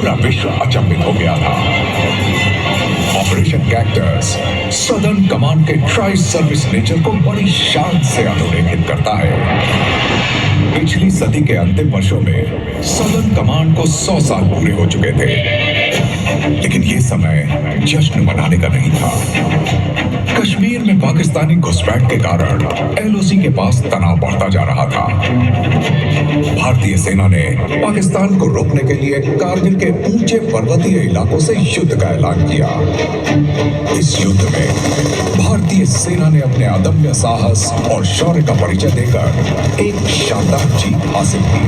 पूरा विश्व अचंभित हो गया था। ऑपरेशन कैक्टस सदर्न कमांड के ट्राई सर्विस नेचर को बड़ी शान से अधोरेखित करता है। पिछली सदी के अंतिम वर्षों में सदर्न कमांड को 100 साल पूरे हो चुके थे, लेकिन यह समय जश्न मनाने का नहीं था। कश्मीर में पाकिस्तानी घुसपैठ के कारण एलओसी के पास तनाव बढ़ता जा रहा था। भारतीय सेना ने पाकिस्तान को रोकने के लिए कारगिल के ऊंचे पर्वतीय इलाकों से युद्ध का ऐलान किया। इस युद्ध में भारतीय सेना ने अपने अदम्य साहस और शौर्य का परिचय देकर एक शानदार जीत हासिल की।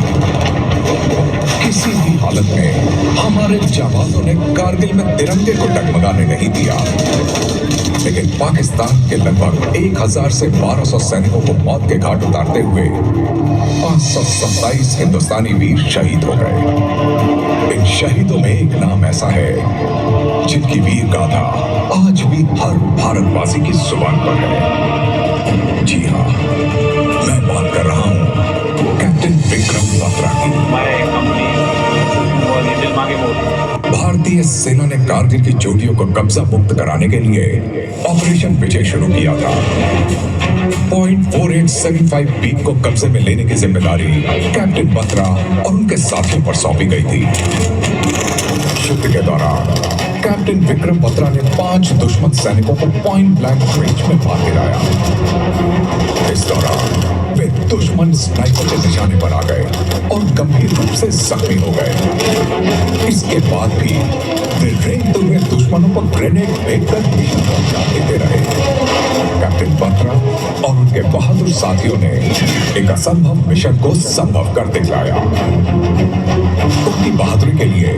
किसी भी हालत में हमारे जवानों ने कारगिल में तिरंगे को डगमगाने नहीं दिया, लेकिन पाकिस्तान के लगभग 1000 से 1200 सैनिकों को मौत के घाट उतारते हुए 527 हिंदुस्तानी वीर शहीद हो गए। इन शहीदों में एक नाम ऐसा है जिनकी वीर गाथा आज भी हर भारतवासी की जुबान पर है। जी हाँ, मैं बात कर रहा हूँ कैप्टन विक्रम बत्रा की। भारतीय सेना ने कारगिल की चोटियों को कब्जा मुक्त कराने के लिए ऑपरेशन विजय शुरू किया था। पॉइंट 4875 पीक को कब्जे में लेने की जिम्मेदारी कैप्टन बत्रा और उनके साथियों पर सौंपी गई थी। युद्ध के दौरान कैप्टन विक्रम बत्रा ने 5 दुश्मन सैनिकों को पॉइंट ब्लैंक रेंज में मार गिराया। इस दौरान वे दुश्मन स्नाइपर के निशाने पर आ गए और गंभीर रूप से जख्मी हो गए। इसके बाद भी वे रेंगते हुए दुश्मनों को ग्रेनेड फेंककर निशाना देते रहे। कैप्टन बत्रा और उनके बहादुर साथियों ने एक असंभव मिशन को संभव कर दिखाया। उनकी बहादुरी के लिए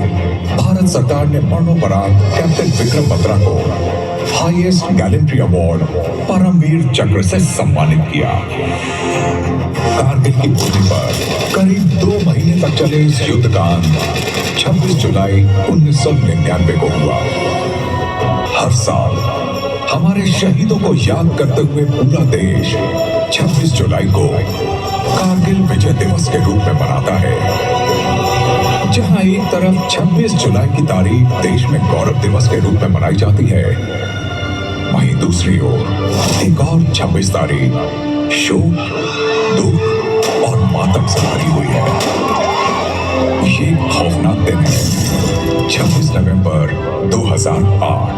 भारत सरकार ने मरणोपरांत कैप्टन विक्रम बत्रा को हाईएस्ट गैलेंट्री अवार्ड परमवीर चक्र से सम्मानित किया। कारगिल की भूमि पर करीब 2 महीने तक चले इस युद्ध का अंत 26 जुलाई 1999 को हुआ। हर साल हमारे शहीदों को याद करते हुए पूरा देश 26 जुलाई को कारगिल विजय दिवस के रूप में मनाता है। जहां एक तरफ 26 जुलाई की तारीख देश में गौरव दिवस के रूप में मनाई जाती है, वहीं दूसरी ओर एक और 26 तारीख शोक, दुख और मातम से भरी हुई है। ये खौफनाक दिन है 26 नवंबर 2008।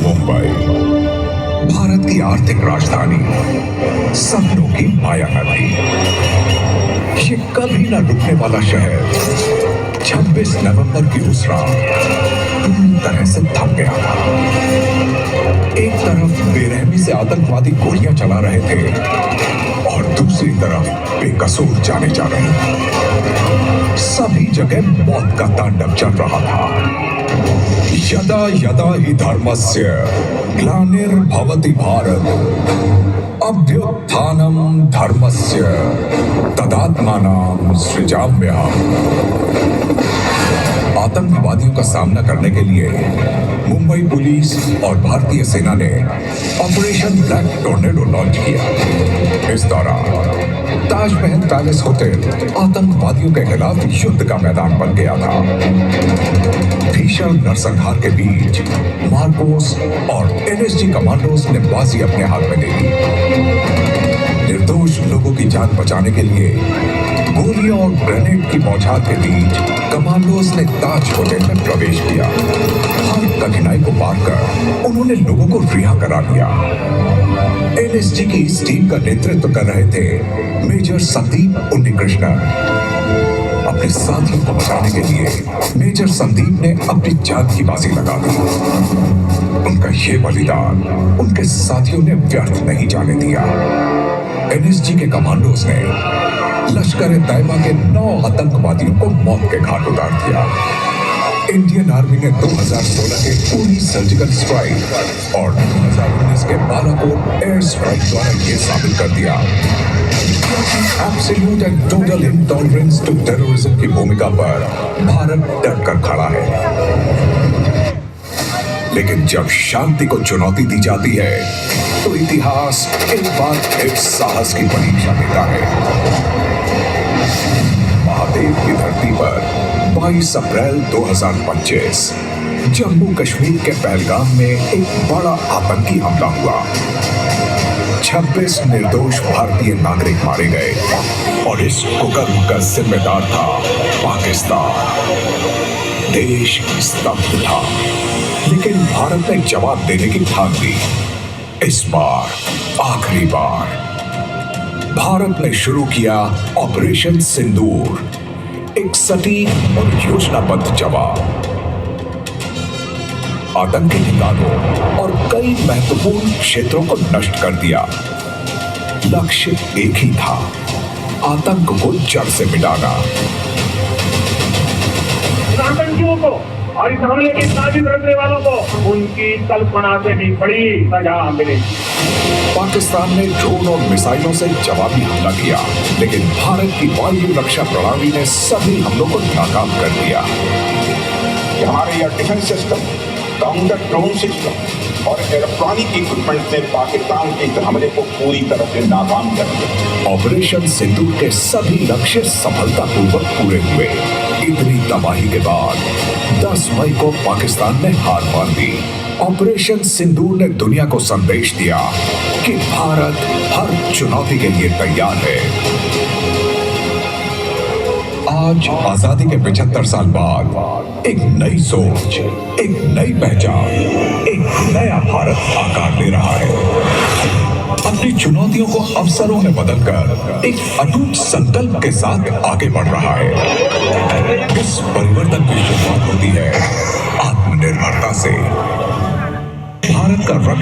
मुंबई, भारत की आर्थिक राजधानी, सपनों की माया नगरी। ये कभी न रुकने वाला शहर 26 नवंबर की उस रात पूरी तरह से थम गया था। एक तरफ बेरहमी से आतंकवादी गोलियां चला रहे थे और दूसरी तरफ बेकसूर जाने जा रहे थे। सभी जगह मौत का तांडव चल रहा था। यदा यदा हि धर्मस्य ग्लानिर्भवति भारत अभ्युत्थानम् धर्मस्य तदात्मानं सृजाम्यहम्। आतंकवादियों का सामना करने के लिए मुंबई पुलिस और भारतीय सेना ने ऑपरेशन ब्लैक टोर्नेडो लॉन्च किया। इस दौरान ताजमहल पैलेस होटल आतंकवादियों के खिलाफ युद्ध का मैदान बन गया था। भीषण नरसंहार के बीच मार्कोस और एनएसजी कमांडोज ने बाजी अपने हाथ में ले ली। निर्दोष लोगों की जान बचाने के लिए गोलियों और ग्रेनेड की बौछार के बीच कमांडोज ने ताज होटल में प्रवेश किया। हर कठिनाई को पार कर उन्होंने लोगों को रिहा करा दिया। एनएसजी की इस टीम का नेतृत्व कर रहे थे मेजर संदीप उन्नीकृष्णन। अपने साथियों को बचाने के लिए मेजर संदीप ने अपनी जान की बाजी लगा दी। उनका ये बलिदान उनके साथियों ने व्यर्थ नहीं जाने दिया। एनएसजी के कमांडोज ने लश्कर तैयबा के 9 आतंकवादियों को मौत के घाट उतार दिया। इंडियन आर्मी ने 2016 के पूरी सर्जिकल स्ट्राइक और 2019 के बालाकोट एयर स्ट्राइक द्वारा ये साबित कर दिया absolute and total intolerance to terrorism की भूमिका पर भारत डट कर खड़ा है। लेकिन जब शांति को चुनौती दी जाती है तो इतिहास एक बार फिर साहस की परीक्षा देता है। महादेव की धरती पर 22 अप्रैल 2025 जम्मू कश्मीर के पहलगाम में एक बड़ा आतंकी हमला हुआ। 26 निर्दोष भारतीय नागरिक मारे गए और इस कुकर्म का जिम्मेदार था पाकिस्तान। देश स्तब्ध था, लेकिन भारत ने जवाब देने की ठान ली। इस बार आखिरी बार भारत ने शुरू किया ऑपरेशन सिंदूर, एक सटीक और योजनाबद्ध जवाब। आतंकी ठिकानों और कई महत्वपूर्ण क्षेत्रों को नष्ट कर दिया। लक्ष्य एक ही था, आतंक को जड़ से मिटाना। आतंकियों को और इस हमले की साजिश रचने वालों को उनकी कल्पना से भी बड़ी सजा मिलेगी। पाकिस्तान ने ड्रोन और मिसाइलों से जवाबी हमला किया, लेकिन भारत की वायु रक्षा प्रणाली ने सभी हमलों को नाकाम कर दिया। हमारे air defence system, counter drone system और इलेक्ट्रॉनिक इक्विपमेंट ने पाकिस्तान के इस हमले को पूरी तरह से नाकाम कर दिया। ऑपरेशन सिंदूर के सभी लक्ष्य सफलतापूर्वक पूरे हुए। इतनी तबाही के बाद 10 मई को पाकिस्तान ने हार मान ली। ऑपरेशन सिंदूर ने दुनिया को संदेश दिया कि भारत हर चुनौती के लिए तैयार है। आज आजादी के 75 साल बाद एक नई सोच, एक नई पहचान, एक नया भारत आकार ले रहा है। अपनी चुनौतियों को अवसरों में बदलकर एक अटूट संकल्प के साथ आगे बढ़ रहा है। इस परिवर्तन की शुरुआत होती है आत्मनिर्भरता से। भारत का रक्षा